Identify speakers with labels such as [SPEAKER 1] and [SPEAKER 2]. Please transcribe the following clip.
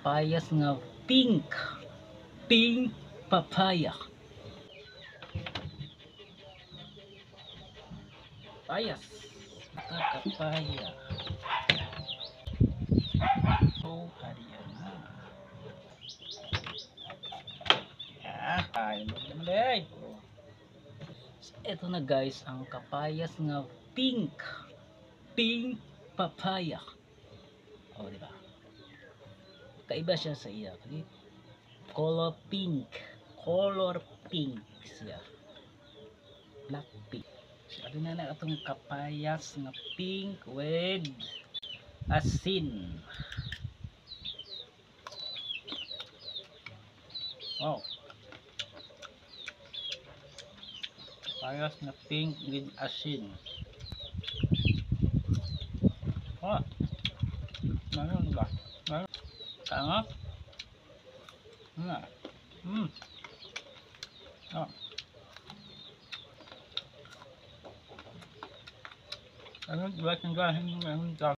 [SPEAKER 1] kapayas nga pink. Pink papaya. Payas. Kapaya. So, harian na. Ay, naman. So, eto na guys, ang kapayas nga pink. Pink papaya. O, diba? Kaiba siya sa iya. Color pink. Color pink siya. Black pink. So, ano na itong kapayas nga pink with asin. Wow. Kapayas nga pink with asin. Oh. Ano ba? Ano? Tanga? Ano? Oh. Ano ba? Ano ba?